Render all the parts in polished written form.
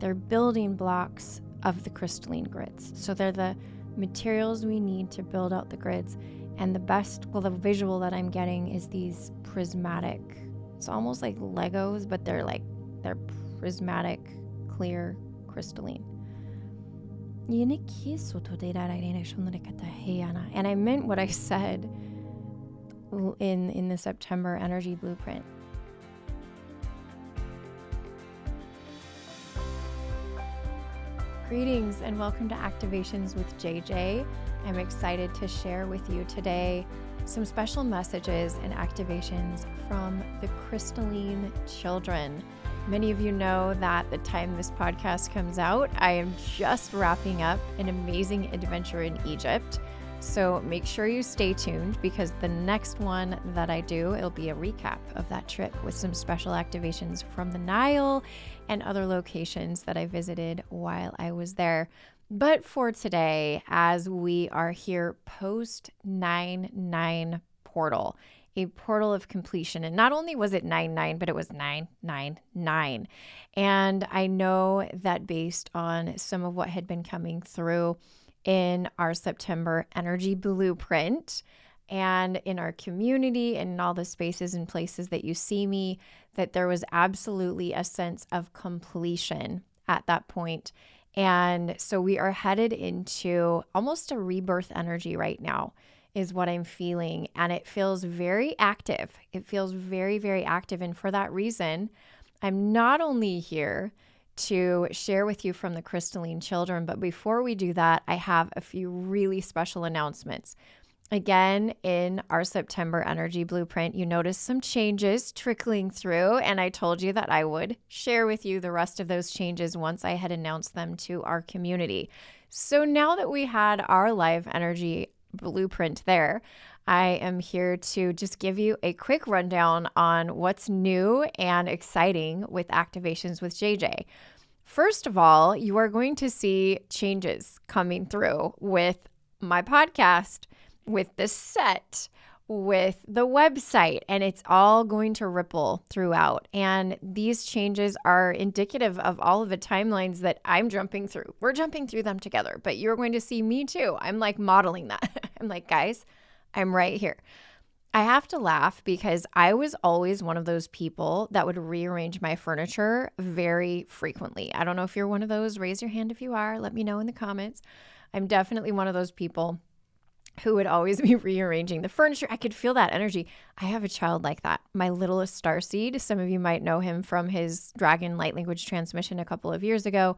They're building blocks of the crystalline grids. So they're the materials we need to build out the grids. And the visual that I'm getting is these prismatic, it's almost like Legos, but they're prismatic, clear, crystalline. And I meant what I said in the September energy blueprint. Greetings and welcome to Activations with JJ. I'm excited to share with you today some special messages and activations from the Crystalline children. Many of you know that the time this podcast comes out, I am just wrapping up an amazing adventure in Egypt. So make sure you stay tuned because the next one that I do, it'll be a recap of that trip with some special activations from the Nile and other locations that I visited while I was there. But for today, as we are here post 9/9 portal, a portal of completion. And not only was it 9/9, but it was 9/9/9. And I know that based on some of what had been coming through in our September energy blueprint and in our community and in all the spaces and places that you see me, that there was absolutely a sense of completion at that point. And so we are headed into almost a rebirth energy right now is what I'm feeling. And it feels very active. It feels very, very active. And for that reason, I'm not only here to share with you from the Crystalline children, but before we do that, I have a few really special announcements. Again, in our September energy blueprint, you noticed some changes trickling through, and I told you that I would share with you the rest of those changes once I had announced them to our community. So now that we had our live energy blueprint there, I am here to just give you a quick rundown on what's new and exciting with Activations with JJ. First of all, you are going to see changes coming through with my podcast, with the set, with the website, and it's all going to ripple throughout. And these changes are indicative of all of the timelines that I'm jumping through. We're jumping through them together, but you're going to see me too. I'm like modeling that. I'm like, guys, I'm right here. I have to laugh because I was always one of those people that would rearrange my furniture very frequently. I don't know if you're one of those. Raise your hand if you are. Let me know in the comments. I'm definitely one of those people who would always be rearranging the furniture. I could feel that energy. I have a child like that. My littlest starseed, some of you might know him from his Dragon Light Language transmission a couple of years ago,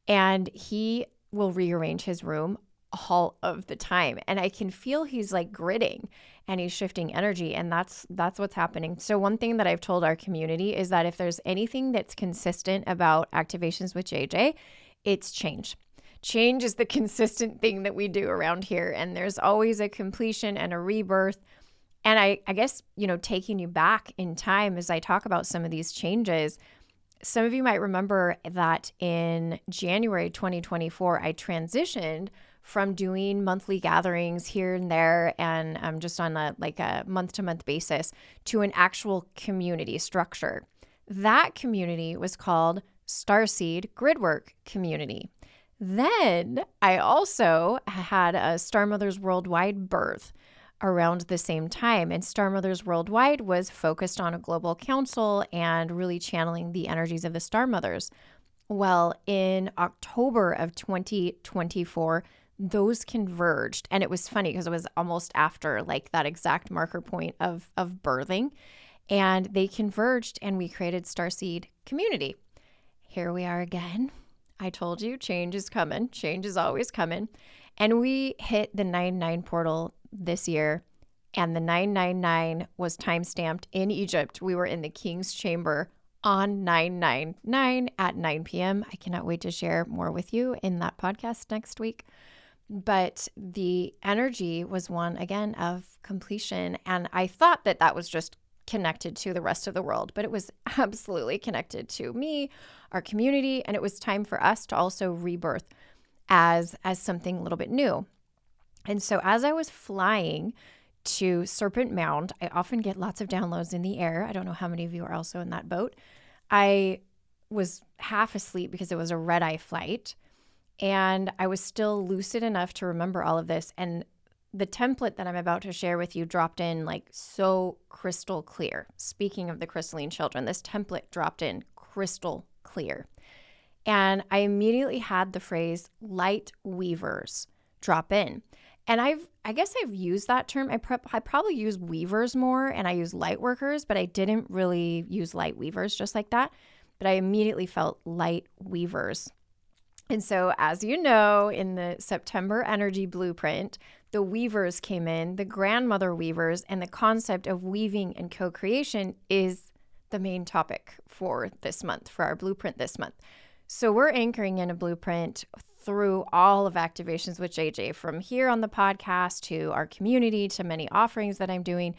and he will rearrange his room all of the time. And I can feel he's like gritting and he's shifting energy, and that's what's happening. So one thing that I've told our community is that if there's anything that's consistent about Activations with JJ, it's change. Change is the consistent thing that we do around here. And there's always a completion and a rebirth. And I guess, taking you back in time as I talk about some of these changes, some of you might remember that in January 2024, I transitioned from doing monthly gatherings here and there and just on a month-to-month basis to an actual community structure. That community was called Starseed Gridwork Community. Then I also had a Star Mothers Worldwide birth around the same time. And Star Mothers Worldwide was focused on a global council and really channeling the energies of the Star Mothers. Well, in October of 2024, those converged. And it was funny because it was almost after that exact marker point of birthing. And they converged and we created Starseed Community. Here we are again. I told you change is coming. Change is always coming. And we hit the 9/9 portal this year. And the 9/9/9 was time-stamped in Egypt. We were in the King's Chamber on 9/9/9 at 9 p.m. I cannot wait to share more with you in that podcast next week. But the energy was one, again, of completion. And I thought that was just connected to the rest of the world, but it was absolutely connected to me, our community, and it was time for us to also rebirth as something a little bit new. And so as I was flying to Serpent Mound, I often get lots of downloads in the air. I don't know how many of you are also in that boat. I was half asleep because it was a red-eye flight, and I was still lucid enough to remember all of this. And the template that I'm about to share with you dropped in like so crystal clear. Speaking of the crystalline children, this template dropped in crystal clear. And I immediately had the phrase Lightweavers drop in. And I guess I've used that term. I probably use weavers more, and I use light workers, but I didn't really use light weavers just like that. But I immediately felt light weavers. And so, as you know, in the September energy blueprint, the weavers came in, the grandmother weavers, and the concept of weaving and co-creation is the main topic for this month, for our blueprint this month. So we're anchoring in a blueprint through all of Activations with JJ, from here on the podcast to our community to many offerings that I'm doing.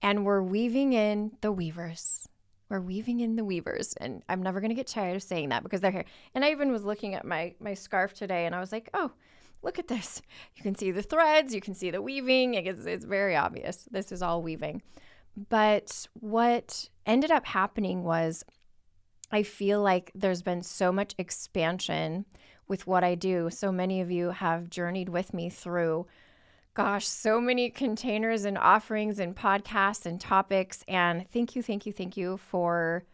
And we're weaving in the weavers. We're weaving in the weavers. And I'm never going to get tired of saying that because they're here. And I even was looking at my scarf today and I was like, oh, look at this. You can see the threads. You can see the weaving. It's very obvious. This is all weaving. But what ended up happening was I feel like there's been so much expansion with what I do. So many of you have journeyed with me through, so many containers and offerings and podcasts and topics. And thank you for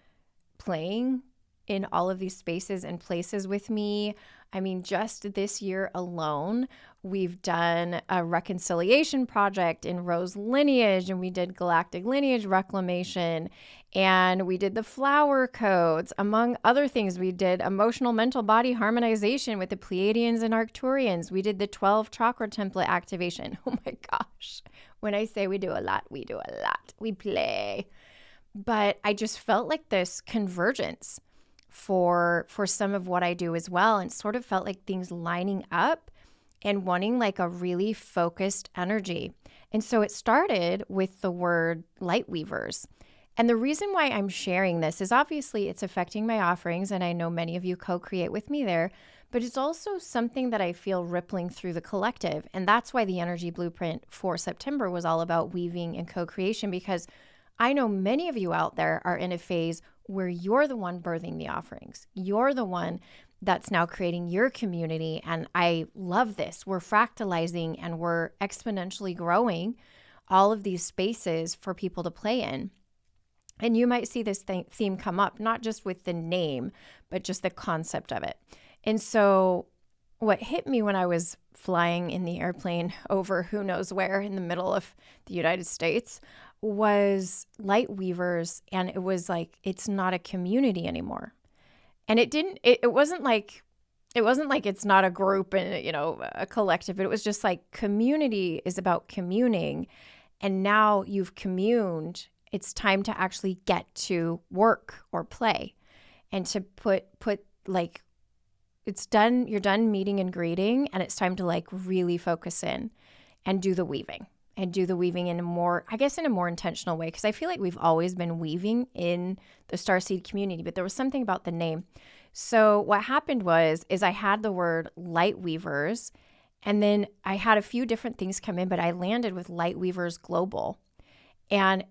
playing in all of these spaces and places with me. I mean, just this year alone, we've done a reconciliation project in Rose Lineage, and we did galactic lineage reclamation, and we did the flower codes. Among other things, we did emotional mental body harmonization with the Pleiadians and Arcturians. We did the 12 chakra template activation. Oh my gosh. When I say we do a lot, we do a lot. We play. But I just felt like this convergence for some of what I do as well, and sort of felt like things lining up and wanting like a really focused energy. And so it started with the word Lightweavers. And the reason why I'm sharing this is obviously it's affecting my offerings, and I know many of you co-create with me there, but it's also something that I feel rippling through the collective. And that's why the energy blueprint for September was all about weaving and co-creation, because I know many of you out there are in a phase where you're the one birthing the offerings. You're the one that's now creating your community. And I love this. We're fractalizing and we're exponentially growing all of these spaces for people to play in. And you might see this theme come up, not just with the name, but just the concept of it. And so what hit me when I was flying in the airplane over who knows where in the middle of the United States was Lightweavers. And it was like, it's not a community anymore. And it wasn't like it's not a group and, a collective, but it was just like community is about communing. And now you've communed, it's time to actually get to work or play and to put like, it's done, you're done meeting and greeting, and it's time to like really focus in and do the weaving in a more intentional way. Because I feel like we've always been weaving in the starseed community, but there was something about the name. So what happened is I had the word Lightweavers, and then I had a few different things come in, but I landed with Lightweavers Global. And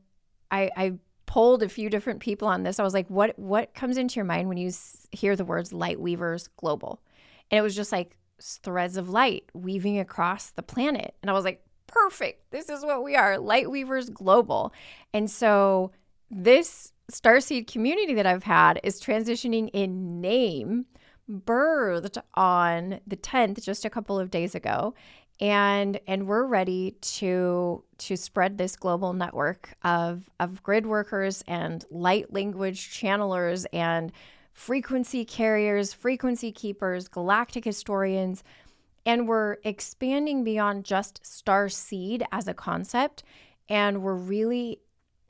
I polled a few different people on this. I was like, what comes into your mind when you hear the words Lightweavers Global? And it was just like threads of light weaving across the planet. And I was like, perfect. This is what we are, Lightweavers Global. And so this starseed community that I've had is transitioning in name, birthed on the 10th, just a couple of days ago. And we're ready to spread this global network of grid workers and light language channelers and frequency carriers, frequency keepers, galactic historians. And we're expanding beyond just starseed as a concept. And we're really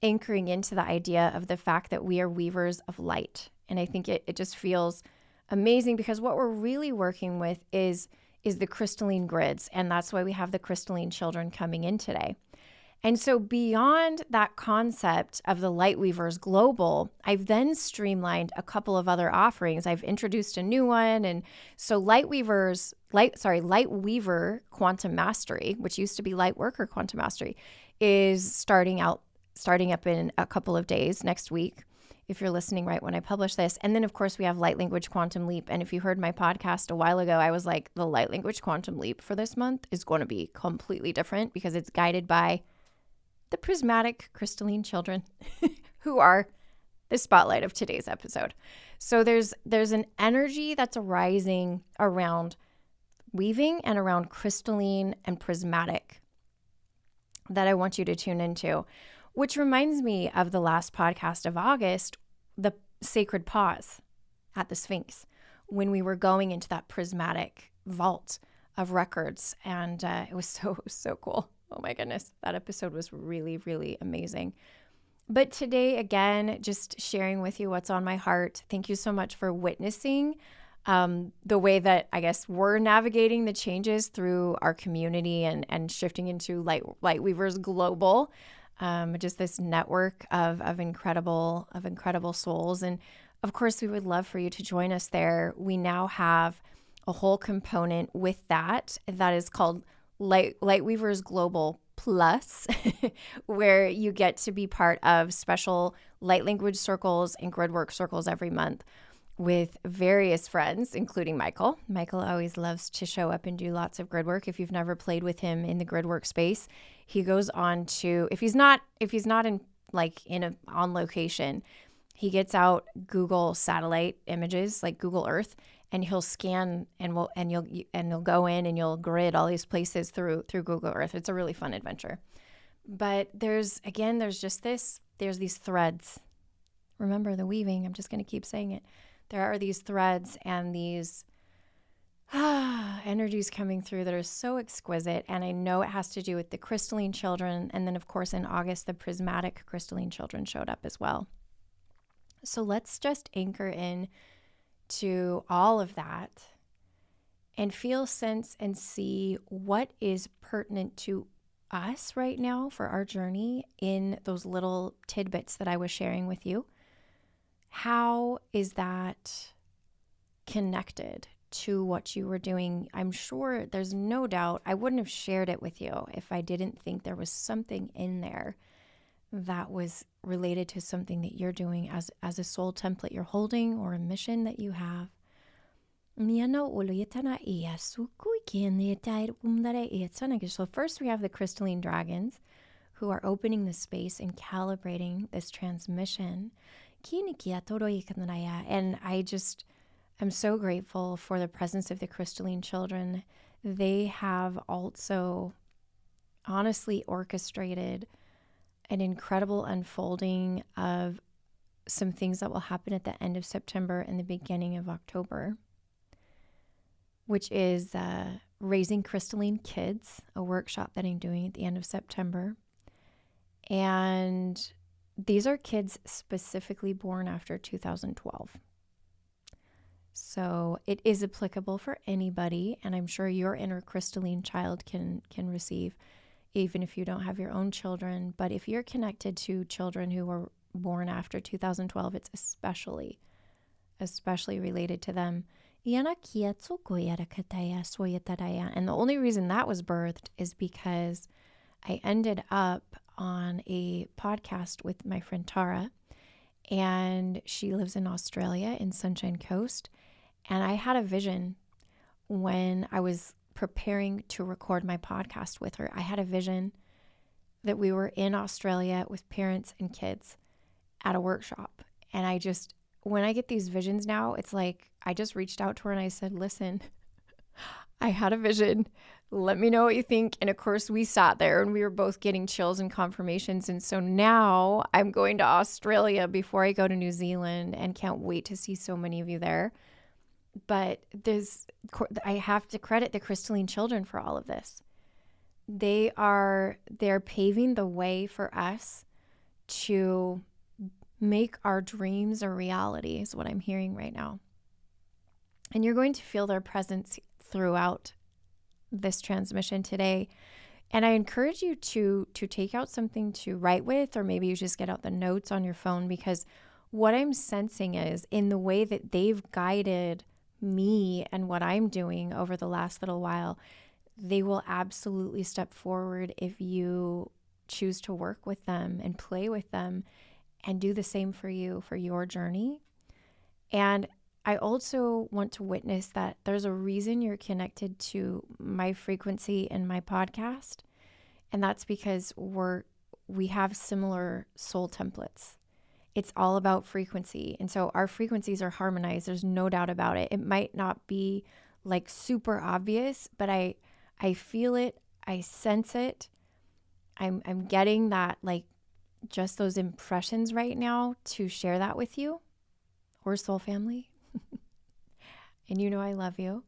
anchoring into the idea of the fact that we are weavers of light. And I think it just feels amazing, because what we're really working with is the crystalline grids. And that's why we have the crystalline children coming in today. And so beyond that concept of the Lightweavers Global, I've then streamlined a couple of other offerings. I've introduced a new one. And so Lightweaver Quantum Mastery, which used to be Lightworker Quantum Mastery, is starting up in a couple of days next week. if you're listening right when I publish this. And then, of course, we have Light Language Quantum Leap. And if you heard my podcast a while ago, I was like, the Light Language Quantum Leap for this month is going to be completely different because it's guided by the prismatic crystalline children who are the spotlight of today's episode. So there's an energy that's arising around weaving and around crystalline and prismatic that I want you to tune into, which reminds me of the last podcast of August, the sacred pause at the Sphinx, when we were going into that prismatic vault of records. And it was so cool. Oh my goodness. That episode was really, really amazing. But today, again, just sharing with you what's on my heart. Thank you so much for witnessing the way that I guess we're navigating the changes through our community and shifting into Lightweavers Global, just this network of incredible souls. And of course, we would love for you to join us there. We now have a whole component with that is called Lightweavers Global Plus, where you get to be part of special light language circles and gridwork circles every month with various friends, including Michael. Michael always loves to show up and do lots of gridwork. If you've never played with him in the gridwork space, he goes on to, if he's not on location, he gets out Google satellite images like Google Earth, and he'll scan you'll go in and you'll grid all these places through Google Earth. It's a really fun adventure. But there's these threads. Remember the weaving, I'm just going to keep saying it. There are these threads and these energies coming through that are so exquisite. And I know it has to do with the crystalline children. And then, of course, in August, the prismatic crystalline children showed up as well. So let's just anchor in to all of that and feel, sense, and see what is pertinent to us right now for our journey in those little tidbits that I was sharing with you. How is that connected to what you were doing? I'm sure there's no doubt I wouldn't have shared it with you if I didn't think there was something in there that was related to something that you're doing as a soul template you're holding or a mission that you have. So first we have the crystalline dragons who are opening the space and calibrating this transmission. And I'm so grateful for the presence of the crystalline children. They have also honestly orchestrated an incredible unfolding of some things that will happen at the end of September and the beginning of October, which is Raising Crystalline Kids, a workshop that I'm doing at the end of September. And these are kids specifically born after 2012. So it is applicable for anybody, and I'm sure your inner crystalline child can receive, even if you don't have your own children. But if you're connected to children who were born after 2012, it's especially related to them. And the only reason that was birthed is because I ended up on a podcast with my friend Tara, and she lives in Australia in Sunshine Coast. And I had a vision when I was preparing to record my podcast with her. I had a vision that we were in Australia with parents and kids at a workshop. And when I get these visions now, it's like I just reached out to her and I said, listen, I had a vision. Let me know what you think. And of course, we sat there and we were both getting chills and confirmations. And so now I'm going to Australia before I go to New Zealand and can't wait to see so many of you there. But I have to credit the crystalline children for all of this. They're paving the way for us to make our dreams a reality, is what I'm hearing right now. And you're going to feel their presence throughout this transmission today. And I encourage you to take out something to write with, or maybe you just get out the notes on your phone, because what I'm sensing is in the way that they've guided me and what I'm doing over the last little while, they will absolutely step forward if you choose to work with them and play with them and do the same for you for your journey. And I also want to witness that there's a reason you're connected to my frequency in my podcast. And that's because we have similar soul templates. It's all about frequency. And so our frequencies are harmonized. There's no doubt about it. It might not be like super obvious, but I feel it. I sense it. I'm getting that, like, just those impressions right now to share that with you. We're soul family. And you know I love you.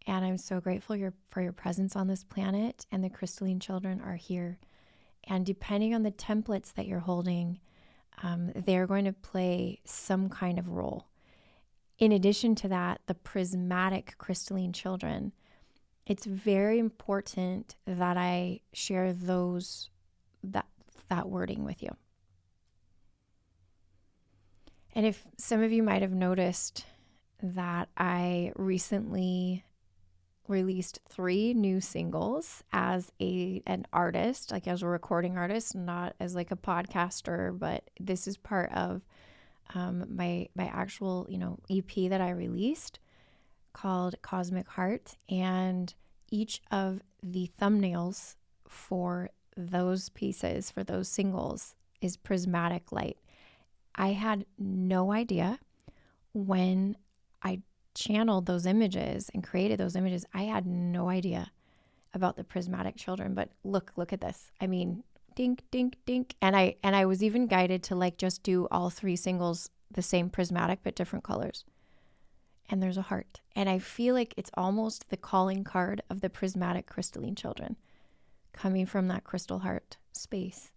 And I'm so grateful for your presence on this planet. And the crystalline children are here. And depending on the templates that you're holding, they're going to play some kind of role. In addition to that, the prismatic crystalline children, it's very important that I share that wording with you. And if some of you might have noticed that I recently released 3 new singles as an artist, like as a recording artist, not as like a podcaster, but this is part of my actual, EP that I released called Cosmic Heart. And each of the thumbnails for those pieces, for those singles, is prismatic light. I had no idea when I channeled those images and created those images. I had no idea about the prismatic children, but look at this. I mean, dink, dink, dink. And I was even guided to like just do all 3 singles the same prismatic, but different colors. And there's a heart. And I feel like it's almost the calling card of the prismatic crystalline children coming from that crystal heart space.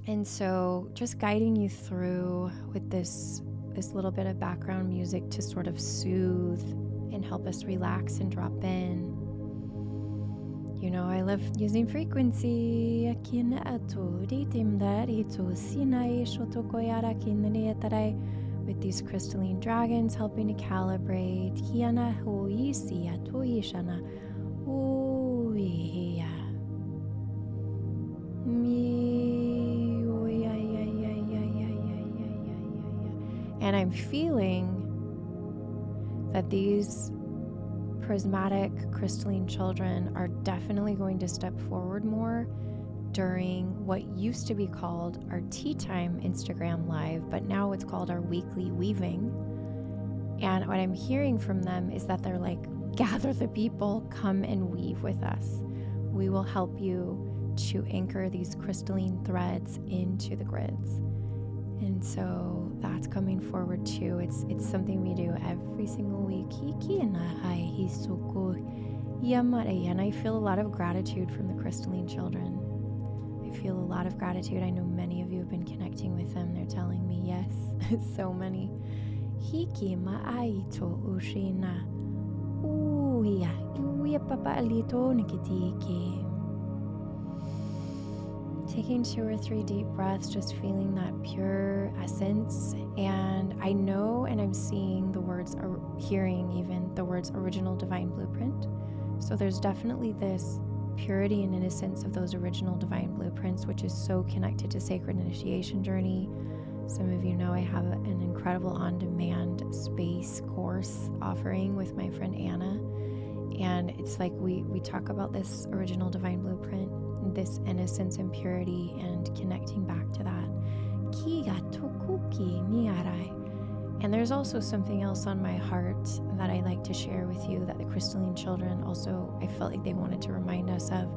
And so just guiding you through with this little bit of background music to sort of soothe and help us relax and drop in. I love using frequency. With these crystalline dragons helping to calibrate. And I'm feeling that these prismatic crystalline children are definitely going to step forward more during what used to be called our Tea Time Instagram Live, but now it's called our weekly weaving. And what I'm hearing from them is that they're like, gather the people, come and weave with us. We will help you to anchor these crystalline threads into the grids. And so that's coming forward too. It's something we do every single week. And I feel a lot of gratitude from the crystalline children. I feel a lot of gratitude. I know many of you have been connecting with them. They're telling me yes, so many. Taking 2 or 3 deep breaths, just feeling that pure essence. And I know, and I'm seeing the words, or hearing even the words, original divine blueprint. So there's definitely this purity and innocence of those original divine blueprints, which is so connected to sacred initiation journey. Some of you know I have an incredible on-demand space course offering with my friend Anna. And it's like we talk about this original divine blueprint, this innocence and purity, and connecting back to that. And there's also something else on my heart that I like to share with you that the crystalline children also, I felt like they wanted to remind us of.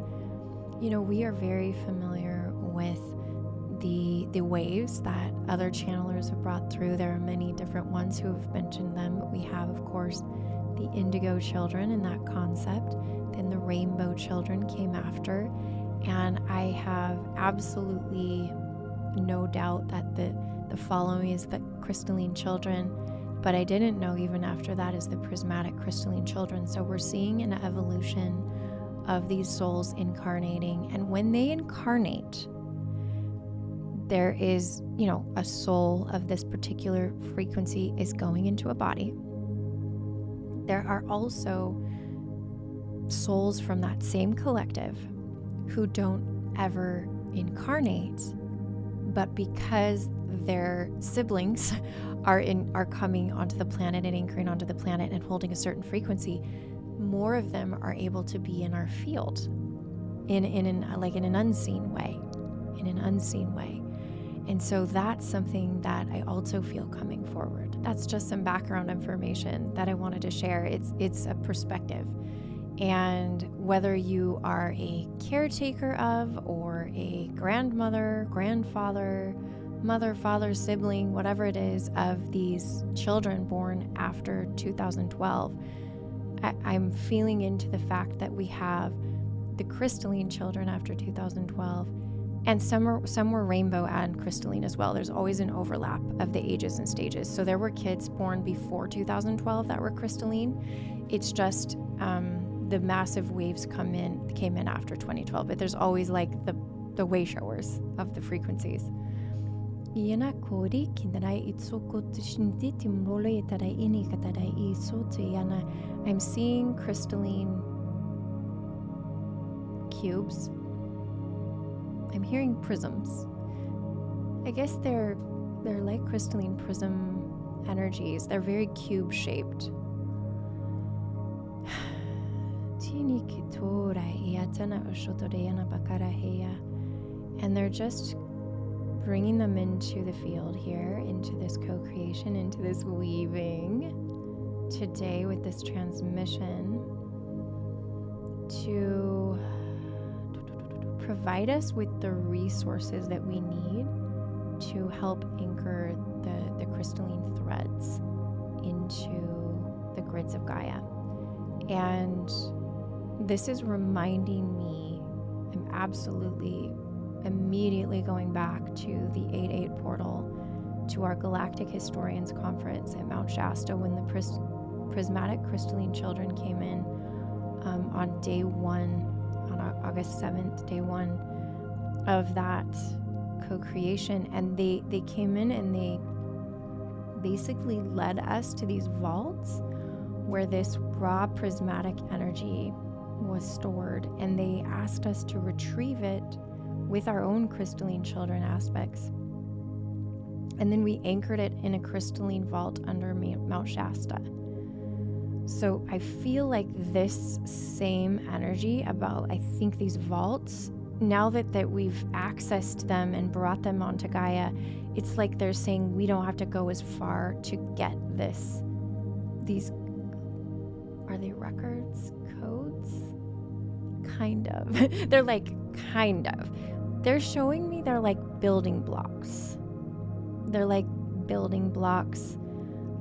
We are very familiar with the waves that other channelers have brought through. There are many different ones who have mentioned them, but we have, of course, the indigo children in that concept. Then the rainbow children came after. And I have absolutely no doubt that the following is the crystalline children, but I didn't know even after that is the prismatic crystalline children. So we're seeing an evolution of these souls incarnating. And when they incarnate, there is, a soul of this particular frequency is going into a body. There are also souls from that same collective who don't ever incarnate, But because their siblings are coming onto the planet and anchoring onto the planet and holding a certain frequency, more of them are able to be in our field in an unseen way. And so that's something that I also feel coming forward. That's just some background information that I wanted to share. It's a perspective. And whether you are a caretaker of, or a grandmother, grandfather, mother, father, sibling, whatever it is, of these children born after 2012, I'm feeling into the fact that we have the crystalline children after 2012, and some were rainbow and crystalline as well. There's always an overlap of the ages and stages. So there were kids born before 2012 that were crystalline. It's just the massive waves came in after 2012, but there's always like the way showers of the frequencies. I'm seeing crystalline cubes. I'm hearing prisms. I guess they're like crystalline prism energies. They're very cube shaped. And they're just bringing them into the field here, into this co-creation, into this weaving today with this transmission to provide us with the resources that we need to help anchor the crystalline threads into the grids of Gaia. And this is reminding me, I'm absolutely immediately going back to the 8/8 portal, to our Galactic Historians Conference at Mount Shasta, when the Prismatic crystalline children came in on day one, on August 7th, day one of that co-creation. And they came in and they basically led us to these vaults where this raw prismatic energy was stored, and they asked us to retrieve it with our own crystalline children aspects. And then we anchored it in a crystalline vault under Mount Shasta. So I feel like this same energy about, I think, these vaults, now that we've accessed them and brought them onto Gaia, it's like they're saying we don't have to go as far to get this. These, are they records? Codes? Kind of. They're like, kind of. They're showing me they're like building blocks. They're like building blocks,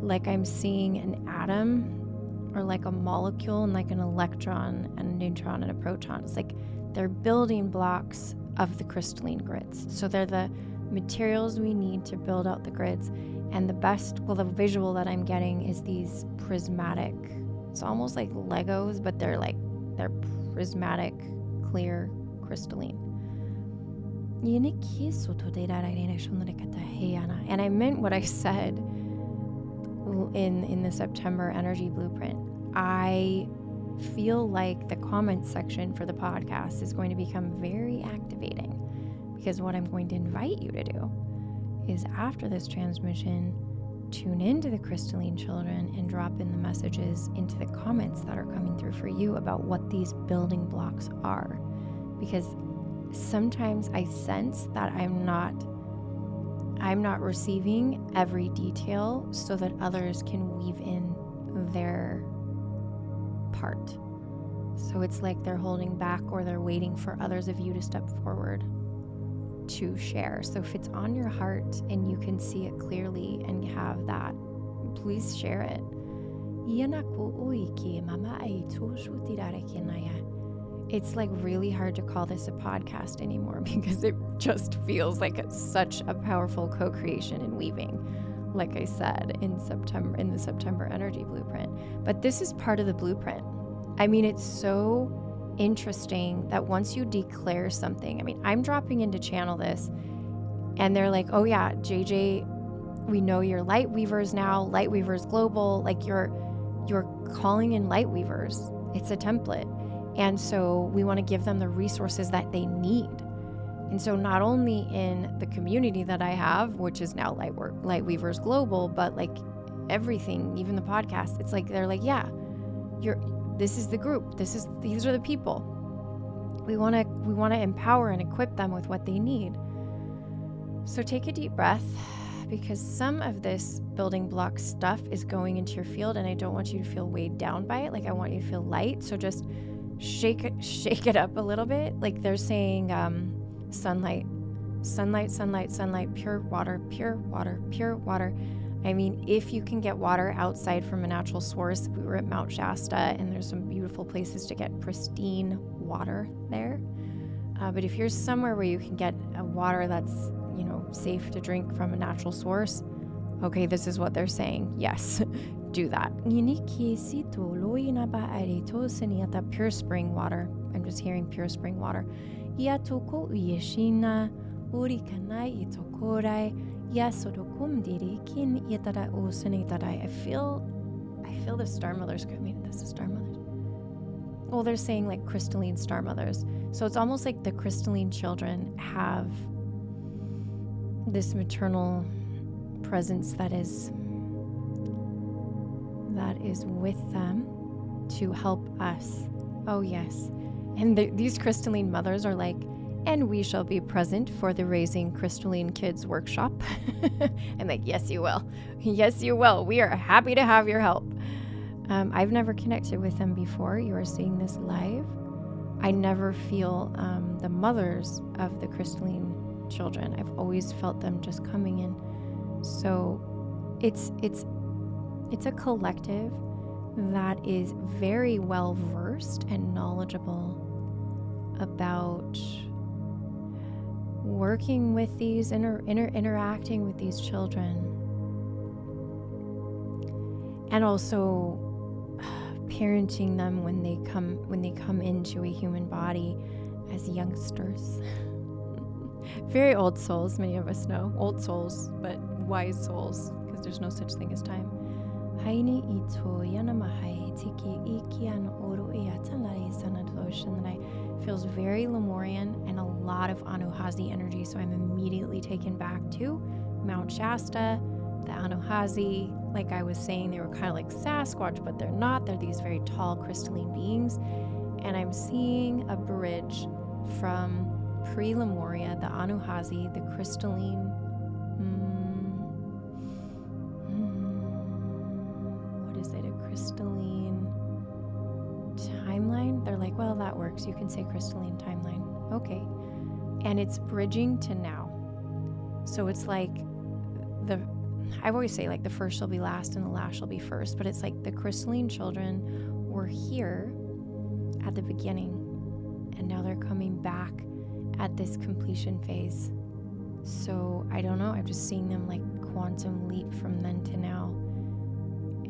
like I'm seeing an atom or like a molecule and like an electron and a neutron and a proton. It's like they're building blocks of the crystalline grids. So they're the materials we need to build out the grids. And the visual that I'm getting is these prismatic, it's almost like Legos, but they're prismatic, clear, crystalline. And I meant what I said in the September energy blueprint. I feel like the comment section for the podcast is going to become very activating, because what I'm going to invite you to do is, after this transmission, tune into the crystalline children and drop in the messages into the comments that are coming through for you about what these building blocks are. Because sometimes I sense that I'm not receiving every detail so that others can weave in their part. So it's like they're holding back, or they're waiting for others of you to step forward to share. So if it's on your heart and you can see it clearly and have that, please share it. It's like really hard to call this a podcast anymore, because it just feels like it's such a powerful co-creation and weaving, like I said in the September energy blueprint. But this is part of the blueprint. I mean, it's so interesting that once you declare something, I mean, I'm dropping in to channel this, and they're like, oh yeah, JJ, we know you're Lightweavers now, Lightweavers Global, like you're calling in Lightweavers. It's a template. And so we want to give them the resources that they need And so not only in the community that I have, which is now Lightweavers Global, but like everything, even the podcast, it's like, they're like, yeah, this is the group. These are the people. We want to empower and equip them with what they need. So take a deep breath, because some of this building block stuff is going into your field, and I don't want you to feel weighed down by it. Like, I want you to feel light. So just shake it up a little bit. Like they're saying, sunlight, pure water. I mean, if you can get water outside from a natural source, we were at Mount Shasta, and there's some beautiful places to get pristine water there. But if you're somewhere where you can get a water that's, safe to drink from a natural source, okay, this is what they're saying. Yes, do that. Pure spring water. I'm just hearing pure spring water. I feel the star mothers coming. This is star mothers. Well, they're saying like crystalline star mothers. So it's almost like the crystalline children have this maternal presence that is with them to help us. Oh yes. And these crystalline mothers are like, and we shall be present for the Raising Crystalline Kids workshop. I'm like, yes, you will. Yes, you will. We are happy to have your help. I've never connected with them before. You are seeing this live. I never feel the mothers of the crystalline children. I've always felt them just coming in. So it's a collective that is very well versed and knowledgeable about working with these, interacting with these children, and also parenting them when they come into a human body as youngsters. Very old souls, many of us know. Old souls, but wise souls, because there's no such thing as time. Feels very Lemurian and a lot of Anuhazi energy. So I'm immediately taken back to Mount Shasta, the Anuhazi. Like I was saying, they were kind of like Sasquatch, but they're not. They're these very tall crystalline beings. And I'm seeing a bridge from pre-Lemuria, the Anuhazi, the crystalline. What is it? A crystalline timeline? They're like, well, that works. You can say crystalline timeline. Okay. And it's bridging to now. So it's like I always say like the first shall be last and the last shall be first, but it's like the crystalline children were here at the beginning, and now they're coming back at this completion phase. So I don't know, I'm just seeing them like quantum leap from then to now.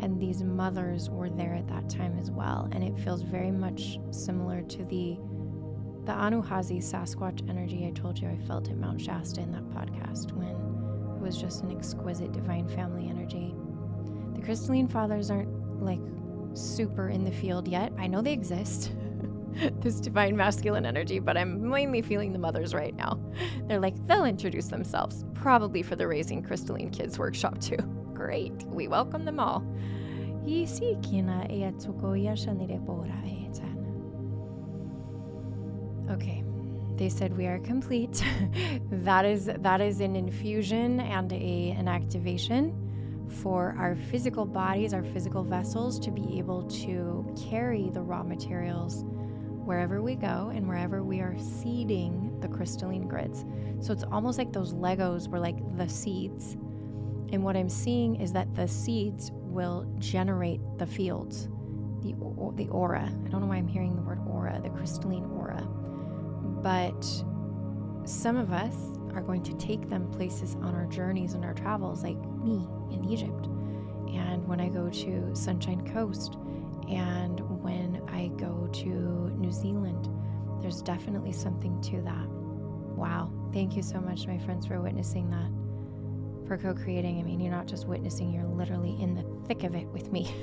And these mothers were there at that time as well. And it feels very much similar to the Anuhazi Sasquatch energy I told you I felt at Mount Shasta in that podcast, when it was just an exquisite divine family energy. The crystalline fathers aren't like super in the field yet. I know they exist, this divine masculine energy, but I'm mainly feeling the mothers right now. They're like, they'll introduce themselves, probably for the Raising Crystalline Kids workshop too. Great. We welcome them all. Okay. They said we are complete. That is an infusion and an activation for our physical bodies, our physical vessels, to be able to carry the raw materials wherever we go and wherever we are seeding the crystalline grids. So it's almost like those Legos were like the seeds. And what I'm seeing is that the seeds will generate the fields, the aura. I don't know why I'm hearing the word aura, the crystalline aura. But some of us are going to take them places on our journeys and our travels, like me in Egypt. And when I go to Sunshine Coast, and when I go to New Zealand, there's definitely something to that. Wow. Thank you so much, my friends, for witnessing that, for co-creating. I mean, you're not just witnessing, you're literally in the thick of it with me.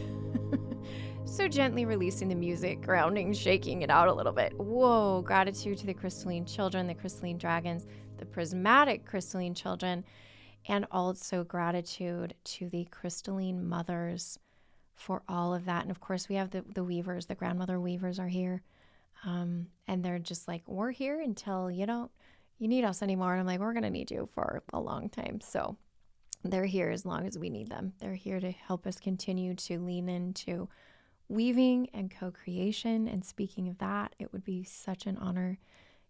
So gently releasing the music, grounding, shaking it out a little bit. Whoa, gratitude to the crystalline children, the crystalline dragons, the prismatic crystalline children, and also gratitude to the crystalline mothers for all of that. And of course, we have the weavers, the grandmother weavers are here. And they're just like, we're here until you need us anymore. And I'm like, we're going to need you for a long time. So they're here as long as we need them. They're here to help us continue to lean into weaving and co-creation. And speaking of that, it would be such an honor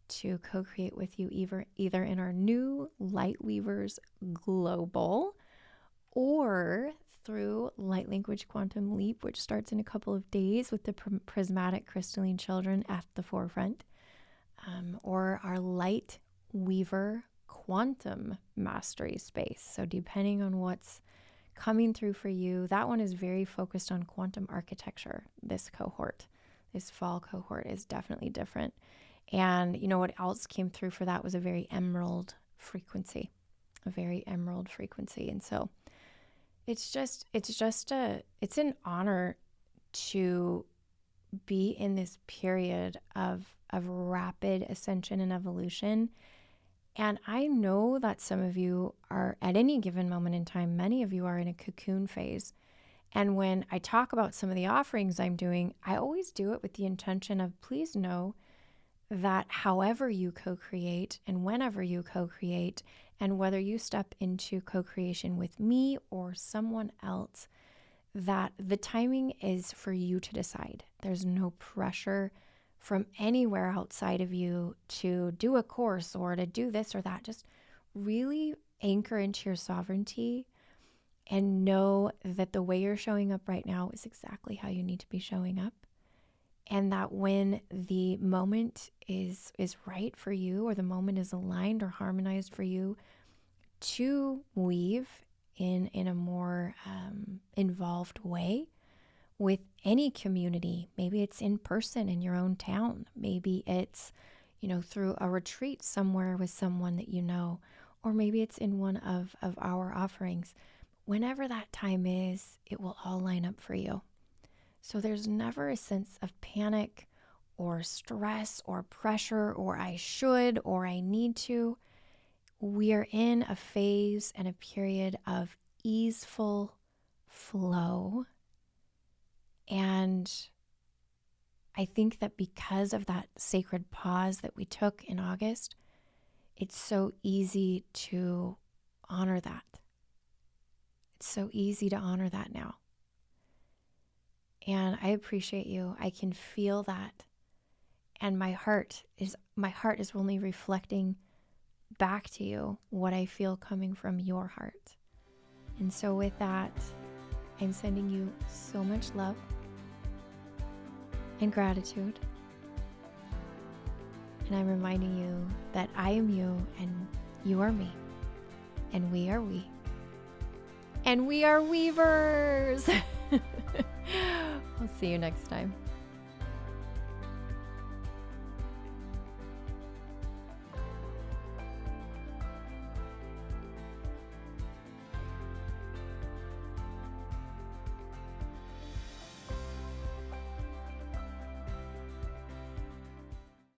to co-create with you either in our new Lightweavers Global or through Light Language Quantum Leap, which starts in a couple of days with the prismatic crystalline children at the forefront, or our Light Weaver Quantum Mastery space. So depending on what's coming through for you, that one is very focused on quantum architecture. This fall cohort is definitely different. And you know what else came through for that was a very emerald frequency. And so it's an honor to be in this period of rapid ascension and evolution. And I know that some of you are at any given moment in time, many of you are in a cocoon phase. And when I talk about some of the offerings I'm doing, I always do it with the intention of, please know that however you co-create and whenever you co-create, and whether you step into co-creation with me or someone else, that the timing is for you to decide. There's no pressure from anywhere outside of you to do a course or to do this or that. Just really anchor into your sovereignty and know that the way you're showing up right now is exactly how you need to be showing up. And that when the moment is right for you, or the moment is aligned or harmonized for you to weave in a more involved way with any community, maybe it's in person in your own town, maybe it's, through a retreat somewhere with someone that you know, or maybe it's in one of our offerings. Whenever that time is, it will all line up for you. So there's never a sense of panic or stress or pressure or I should or I need to. We are in a phase and a period of easeful flow. And I think that because of that sacred pause that we took in August, it's so easy to honor that. It's so easy to honor that now. And I appreciate you. I can feel that. And my heart is only reflecting back to you what I feel coming from your heart. And so with that, I'm sending you so much love and gratitude. And I'm reminding you that I am you and you are me. And we are we. And we are weavers. I'll see you next time.